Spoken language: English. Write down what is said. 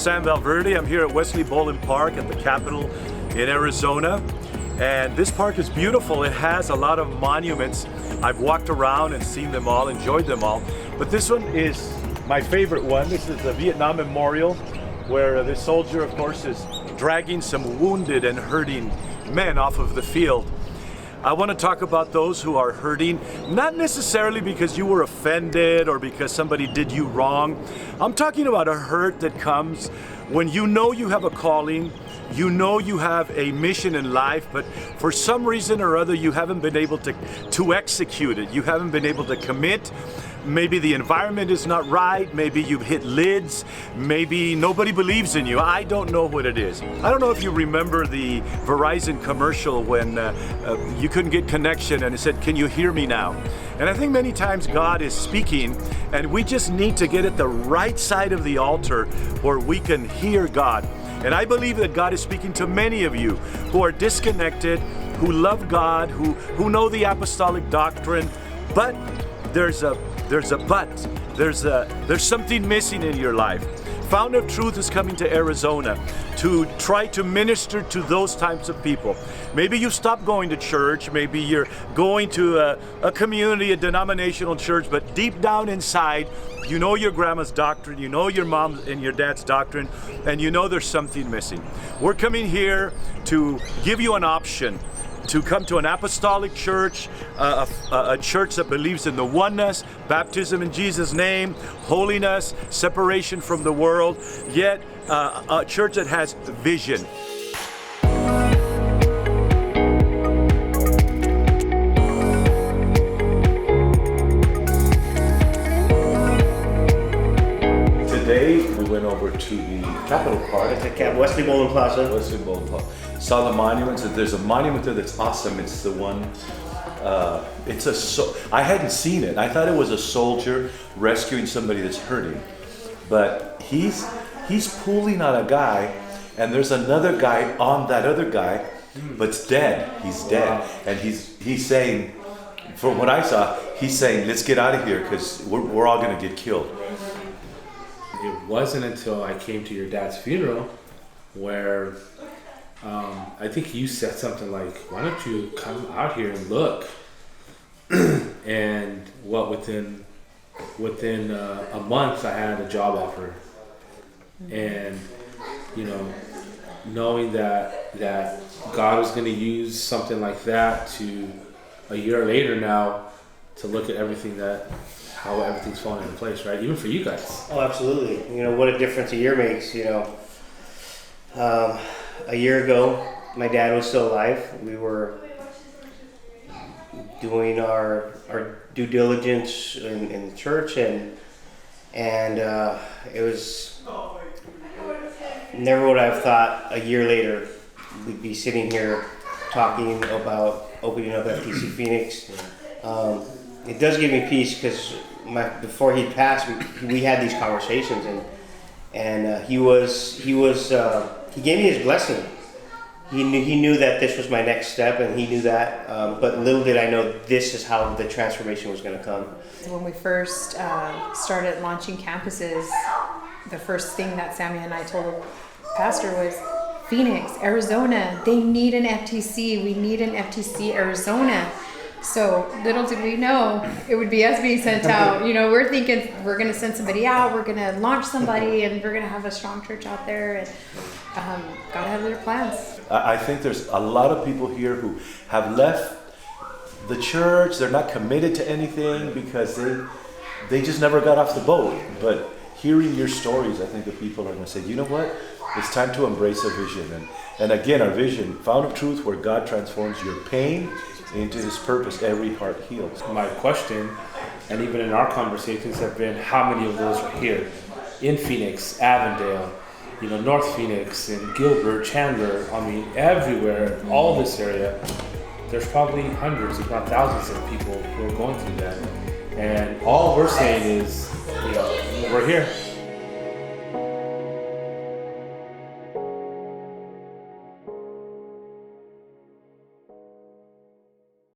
Sam Valverde. I'm here at Wesley Bowling Park at the Capitol in Arizona. And this park is beautiful. It has a lot of monuments. I've walked around and seen them all, enjoyed them all. But this one is my favorite one. This is the Vietnam Memorial, where the soldier, of course, is dragging some wounded and hurting men off of the field. I want to talk about those who are hurting, not necessarily because you were offended or because somebody did you wrong. I'm talking about a hurt that comes when you know you have a calling, you know you have a mission in life, but for some reason or other you haven't been able to execute it. You haven't been able to commit. Maybe the environment is not right, maybe you've hit lids, maybe nobody believes in you. I don't know what it is. I don't know if you remember the Verizon commercial when you couldn't get connection and it said, "Can you hear me now?" And I think many times God is speaking and we just need to get at the right side of the altar where we can hear God. And I believe that God is speaking to many of you who are disconnected, who love God, who know the apostolic doctrine, but there's something missing in your life. Fountain of Truth is coming to Arizona to try to minister to those types of people. Maybe you stopped going to church, maybe you're going to a community, a denominational church, but deep down inside, you know your grandma's doctrine, you know your mom and your dad's doctrine, and you know there's something missing. We're coming here to give you an option to come to an apostolic church, a church that believes in the oneness, baptism in Jesus' name, holiness, separation from the world, yet a church that has vision. Today we went over to the Capitol Park. At the Wesley Bowling Plaza. Wesley Bowling Plaza. Saw the monuments. There's a monument there that's awesome. It's the one. I hadn't seen it. I thought it was a soldier rescuing somebody that's hurting, but he's pulling on a guy, and there's another guy on that other guy, but it's dead. He's dead, and he's saying, from what I saw, he's saying, "Let's get out of here because we're all gonna get killed." It wasn't until I came to your dad's funeral where I think you said something like, "Why don't you come out here and look?" And within a month, I had a job offer, and knowing that God was going to use something like that to a year later now to look at how everything's falling into place, right? Even for you guys. Oh, absolutely. What a difference a year makes. A year ago, my dad was still alive. We were doing our due diligence in the church, and it was never would I have thought a year later we'd be sitting here talking about opening up FTC Phoenix. It does give me peace because before he passed, we had these conversations, and he gave me his blessing. He knew that this was my next step, and he knew that. But little did I know this is how the transformation was going to come. When we first started launching campuses, the first thing that Sammy and I told the pastor was, Phoenix, Arizona, they need an FTC. We need an FTC Arizona. So little did we know it would be us being sent out. We're thinking we're going to send somebody out, we're going to launch somebody, and we're going to have a strong church out there. And God had other plans. I think there's a lot of people here who have left the church. They're not committed to anything because they just never got off the boat. But hearing your stories, I think the people are going to say, you know what? It's time to embrace a vision. And again, our vision, Fountain of Truth, where God transforms your pain into His purpose, every heart heals. My question, and even in our conversations, have been how many of those are here in Phoenix, Avondale, North Phoenix, and Gilbert, Chandler. I mean, everywhere, all this area. There's probably hundreds, if not thousands, of people who are going through that. And all we're saying is, we're here.